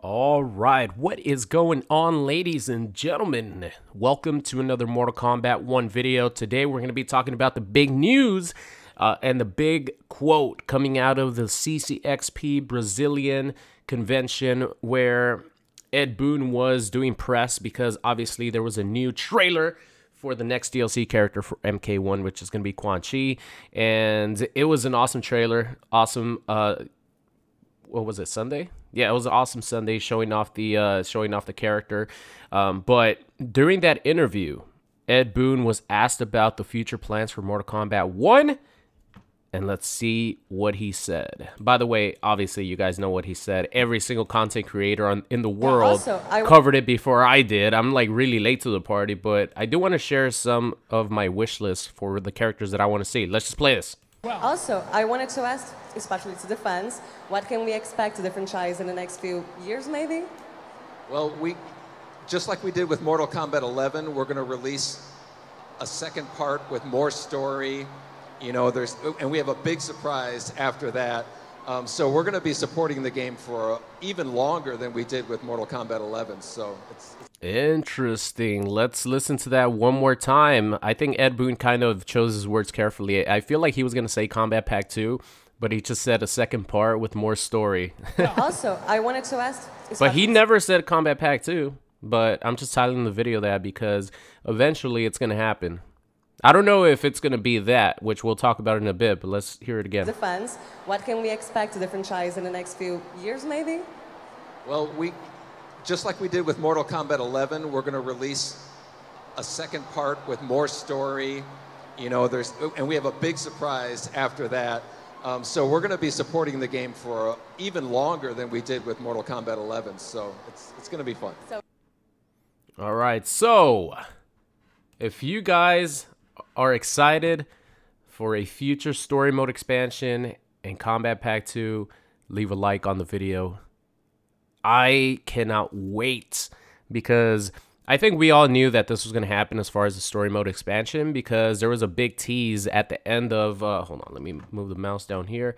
All right, what is going on, ladies and gentlemen? Welcome to another Mortal Kombat 1 video. Today we're going to be talking about the big news and the big quote coming out of the CCXP Brazilian convention where Ed Boon was doing press because obviously there was a new trailer for the next DLC character for MK1, which is going to be Quan Chi, and it was an awesome trailer. Awesome. What was it, Sunday? Yeah, it was an awesome Sunday showing off the character. But during that interview, Ed Boon was asked about the future plans for Mortal Kombat 1, and let's see what he said. By the way, obviously you guys know what he said. Every single content creator in the world covered it before I did. I'm like really late to the party, but I do want to share some of my wish list for the characters that I want to see. Let's just play this. Also, I wanted to ask, especially to the fans, what can we expect of the franchise in the next few years, maybe? Well, just like we did with Mortal Kombat 11, we're going to release a second part with more story. You know, and we have a big surprise after that. So we're going to be supporting the game for even longer than we did with Mortal Kombat 11. So it's interesting. Let's listen to that one more time. I think Ed Boon kind of chose his words carefully. I feel like he was going to say Kombat Pack 2, but he just said a second part with more story. Also, I wanted to ask... But he never said Kombat Pack 2, but I'm just titling the video that because eventually it's going to happen. I don't know if it's going to be that, which we'll talk about in a bit, but let's hear it again. The fans, what can we expect of the franchise in the next few years, maybe? Well, just like we did with Mortal Kombat 11, we're going to release a second part with more story. You know, and we have a big surprise after that. So we're going to be supporting the game for even longer than we did with Mortal Kombat 11. So it's going to be fun. All right. So if you guys are excited for a future story mode expansion and Kombat Pack 2, leave a like on the video. I cannot wait because I think we all knew that this was going to happen as far as the story mode expansion because there was a big tease at the end of, hold on, let me move the mouse down here.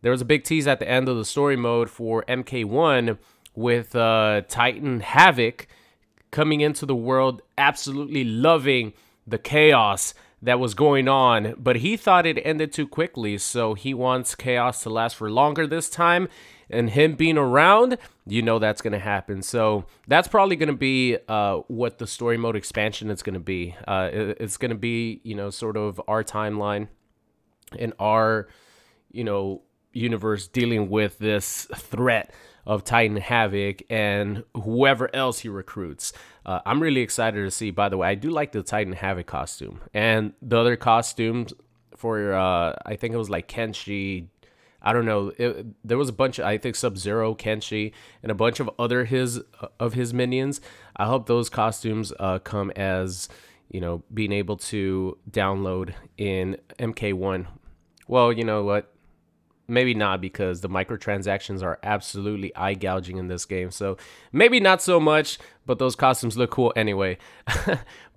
There was a big tease at the end of the story mode for MK1 with Titan Havoc coming into the world, absolutely loving the chaos that was going on, but he thought it ended too quickly, so he wants chaos to last for longer this time, and him being around, you know that's going to happen. So that's probably going to be what the story mode expansion is going to be. It's going to be, you know, sort of our timeline in our, you know, universe dealing with this threat of Titan Havoc and whoever else he recruits. I'm really excited to see. By the way, I do like the Titan Havoc costume and the other costumes for I think it was like Kenshi. I don't know. There was a bunch of, I think, Sub-Zero, Kenshi, and a bunch of other of his minions. I hope those costumes come as, you know, being able to download in MK1. Well, you know what? Maybe not, because the microtransactions are absolutely eye-gouging in this game. So maybe not so much, but those costumes look cool anyway.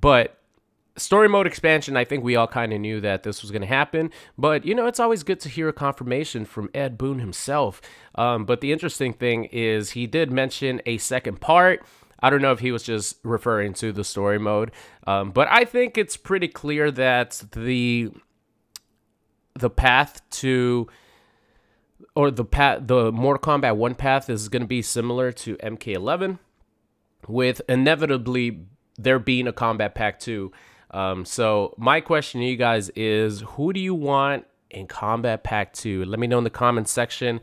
But story mode expansion, I think we all kind of knew that this was going to happen. But, you know, it's always good to hear a confirmation from Ed Boon himself. But the interesting thing is he did mention a second part. I don't know if he was just referring to the story mode. But I think it's pretty clear that the path to... or the Mortal Kombat 1 path is going to be similar to MK11, with inevitably there being a Kombat Pack 2. So my question to you guys is, who do you want in Kombat Pack 2? Let me know in the comments section.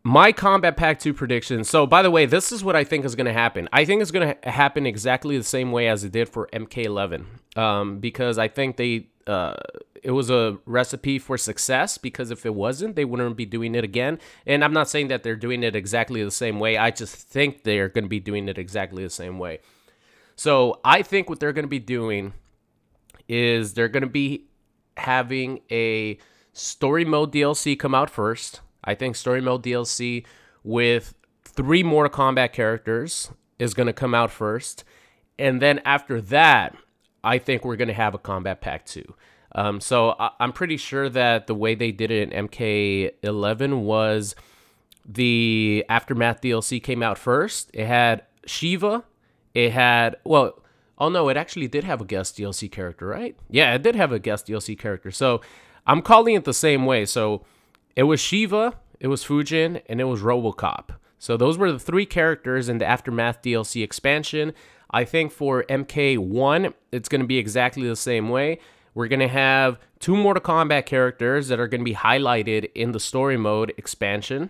My Kombat Pack 2 prediction. So, by the way, this is what I think is going to happen. I think it's going to happen exactly the same way as it did for MK11, because I think it was a recipe for success, because if it wasn't, they wouldn't be doing it again. And I'm not saying that they're doing it exactly the same way. I just think they're going to be doing it exactly the same way. So I think what they're going to be doing is they're going to be having a story mode DLC come out first. I think story mode DLC with 3 Mortal Kombat characters is going to come out first. And then after that, I think we're going to have a Kombat Pack 2. So I'm pretty sure that the way they did it in MK11 was the Aftermath DLC came out first. It had Shiva. It had, well, oh no, it actually did have a guest DLC character, right? Yeah, it did have a guest DLC character. So I'm calling it the same way. So it was Shiva, it was Fujin, and it was RoboCop. So those were the 3 characters in the Aftermath DLC expansion. I think for MK1, it's going to be exactly the same way. We're going to have 2 Mortal Kombat characters that are going to be highlighted in the story mode expansion.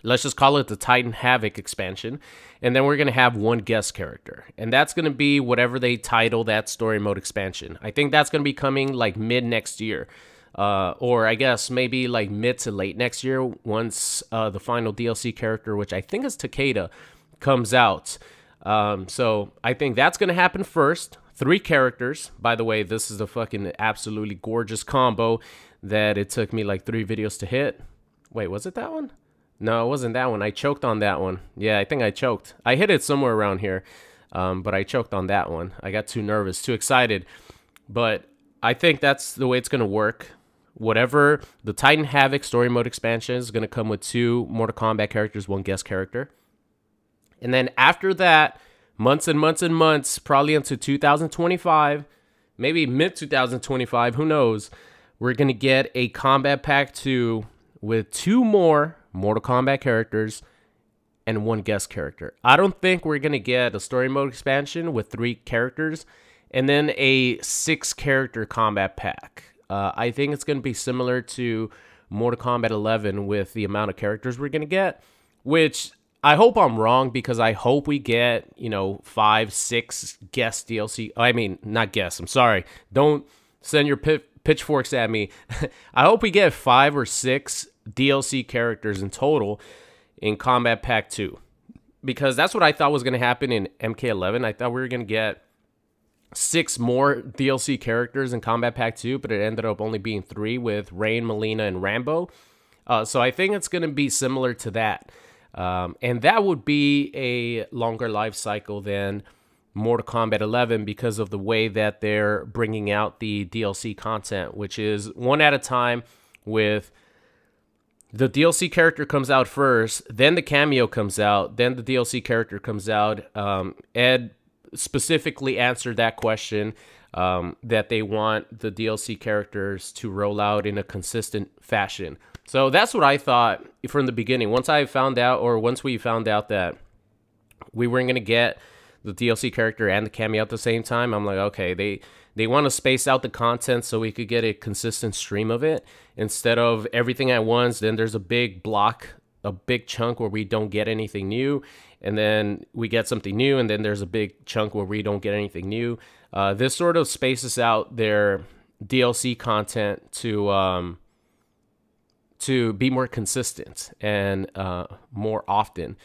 Let's just call it the Titan Havoc expansion. And then we're going to have 1 guest character. And that's going to be whatever they title that story mode expansion. I think that's going to be coming like mid next year. Or I guess maybe like mid to late next year once the final DLC character, which I think is Takeda, comes out. So I think that's going to happen first. 3 characters. By the way, this is a fucking absolutely gorgeous combo that it took me like 3 videos to hit. Wait, was it that one? No, it wasn't that one. I choked on that one. Yeah, I think I choked. I hit it somewhere around here, but I choked on that one. I got too nervous, too excited. But I think that's the way it's going to work. Whatever, the Titan Havoc story mode expansion is going to come with 2 Mortal Kombat characters, 1 guest character. And then after that, months and months and months, probably into 2025, maybe mid-2025, who knows, we're going to get a Kombat Pack 2 with 2 more Mortal Kombat characters and 1 guest character. I don't think we're going to get a story mode expansion with 3 characters and then a 6-character Kombat Pack. I think it's going to be similar to Mortal Kombat 11 with the amount of characters we're going to get, which I hope I'm wrong because I hope we get, 5, 6 guest DLC. I mean, not guests. I'm sorry. Don't send your pitchforks at me. I hope we get 5 or 6 DLC characters in total in Kombat Pack 2 because that's what I thought was going to happen in MK11. I thought we were going to get 6 more DLC characters in Kombat Pack 2, but it ended up only being 3 with Rain, Melina, and Rambo. So I think it's going to be similar to that. And that would be a longer life cycle than Mortal Kombat 11 because of the way that they're bringing out the DLC content, which is 1 at a time with the DLC character comes out first, then the cameo comes out, then the DLC character comes out. Ed specifically answered that question, that they want the DLC characters to roll out in a consistent fashion. So that's what I thought from the beginning. Once we found out that we weren't going to get the DLC character and the cameo at the same time, I'm like, okay, they want to space out the content so we could get a consistent stream of it instead of everything at once. Then there's a big block, a big chunk where we don't get anything new, and then we get something new, and then there's a big chunk where we don't get anything new. This sort of spaces out their DLC content to be more consistent and more often.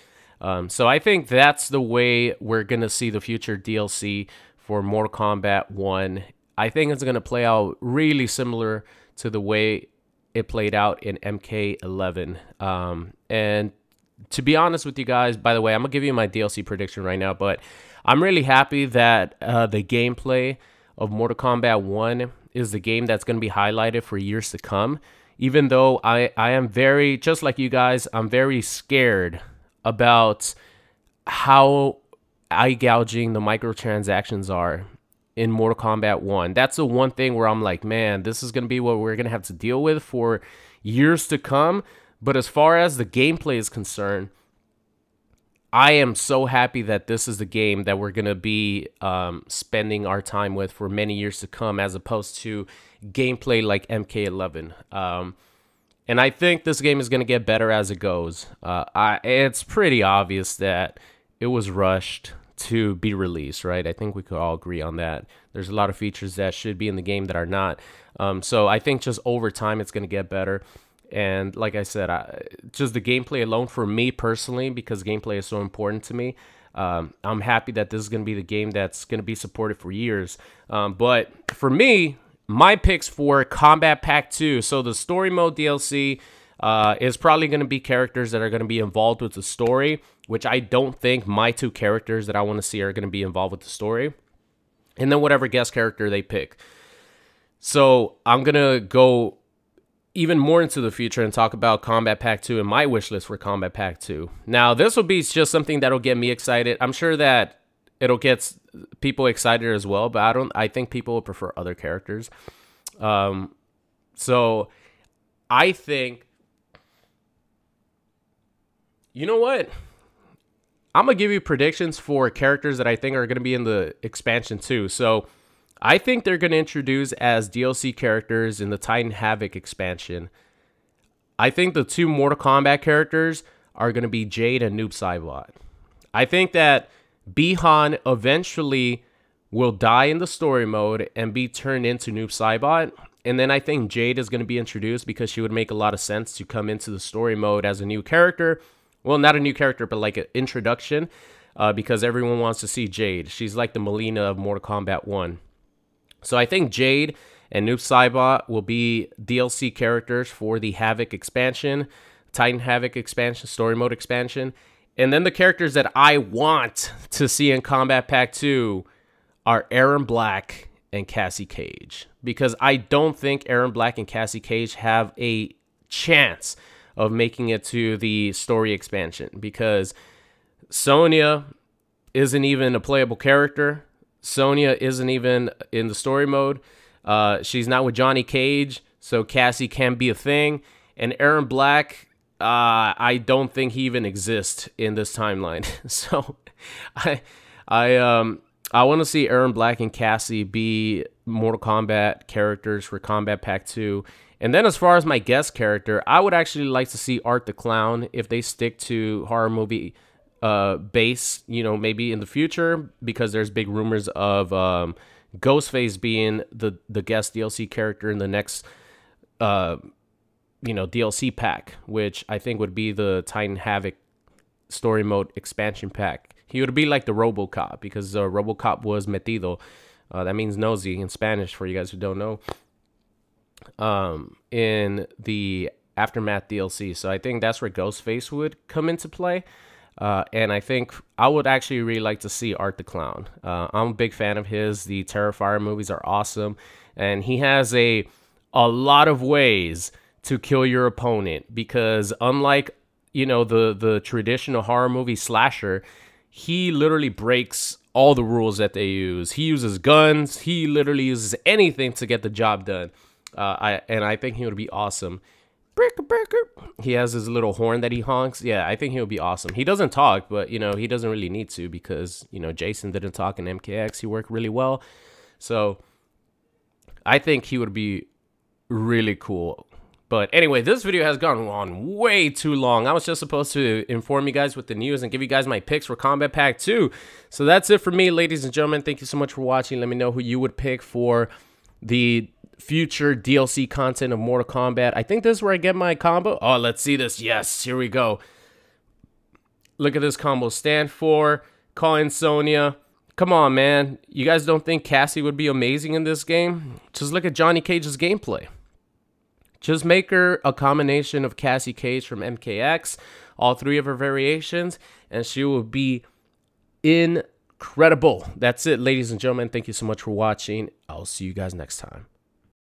So I think that's the way we're going to see the future DLC for Mortal Kombat 1. I think it's going to play out really similar to the way it played out in MK11. And to be honest with you guys, by the way, I'm going to give you my DLC prediction right now, but I'm really happy that the gameplay of Mortal Kombat 1 is the game that's going to be highlighted for years to come. Even though I am very, just like you guys, I'm very scared about how eye-gouging the microtransactions are in Mortal Kombat 1. That's the one thing where I'm like, man, this is going to be what we're going to have to deal with for years to come. But as far as the gameplay is concerned, I am so happy that this is the game that we're going to be spending our time with for many years to come, as opposed to gameplay like MK11. And I think this game is going to get better as it goes. It's pretty obvious that it was rushed to be released, right? I think we could all agree on that. There's a lot of features that should be in the game that are not. So I think just over time, it's going to get better. And like I said, just the gameplay alone for me personally, because gameplay is so important to me, I'm happy that this is going to be the game that's going to be supported for years. But for me, my picks for Kombat Pack 2, so the story mode DLC is probably going to be characters that are going to be involved with the story, which I don't think my 2 characters that I want to see are going to be involved with the story. And then whatever guest character they pick. So I'm going to go even more into the future and talk about Kombat Pack 2 and my wish list for Kombat Pack 2. Now, this will be just something that'll get me excited. I'm sure that it'll get people excited as well, but I think people will prefer other characters. So I think, you know what? I'm going to give you predictions for characters that I think are going to be in the expansion too. So I think they're going to introduce as DLC characters in the Titan Havoc expansion. I think the 2 Mortal Kombat characters are going to be Jade and Noob Saibot. I think that Bihan eventually will die in the story mode and be turned into Noob Saibot. And then I think Jade is going to be introduced because she would make a lot of sense to come into the story mode as a new character. Well, not a new character, but like an introduction, because everyone wants to see Jade. She's like the Melina of Mortal Kombat 1. So I think Jade and Noob Saibot will be DLC characters for the Havoc expansion, Titan Havoc expansion, story mode expansion. And then the characters that I want to see in Kombat Pack 2 are Aaron Black and Cassie Cage. Because I don't think Aaron Black and Cassie Cage have a chance of making it to the story expansion. Because Sonya isn't even a playable character. Sonya isn't even in the story mode. She's not with Johnny Cage, so Cassie can't be a thing. And Aaron Black, I don't think he even exists in this timeline. So I want to see Aaron Black and Cassie be Mortal Kombat characters for Kombat Pack 2. And then as far as my guest character, I would actually like to see Art the Clown if they stick to horror movie base, you know, maybe in the future, because there's big rumors of Ghostface being the guest DLC character in the next DLC pack, which I think would be the Titan Havoc story mode expansion pack. He would be like the RoboCop, because RoboCop was metido. That means nosy in Spanish for you guys who don't know. In the Aftermath DLC. So I think that's where Ghostface would come into play. And I think I would actually really like to see Art the Clown. I'm a big fan of his. The Terrifier movies are awesome. And he has a lot of ways to kill your opponent, because unlike, you know, the traditional horror movie slasher, he literally breaks all the rules that they use. He uses guns. He literally uses anything to get the job done. I think he would be awesome. He has his little horn that he honks. Yeah, I think he would be awesome. He doesn't talk, but, you know, he doesn't really need to, because, you know, Jason didn't talk in MKX. He worked really well. So I think he would be really cool. But anyway, this video has gone on way too long. I was just supposed to inform you guys with the news and give you guys my picks for Kombat Pack 2. So that's it for me, ladies and gentlemen. Thank you so much for watching. Let me know who you would pick for the future DLC content of Mortal Kombat. I think this is where I get my combo. Oh, let's see this. Yes, here we go. Look at this combo. Stand for, call in Sonya. Come on, man. You guys don't think Cassie would be amazing in this game? Just look at Johnny Cage's gameplay. Just make her a combination of Cassie Cage from MKX, all 3 of her variations, and she will be incredible. That's it, ladies and gentlemen. Thank you so much for watching. I'll see you guys next time.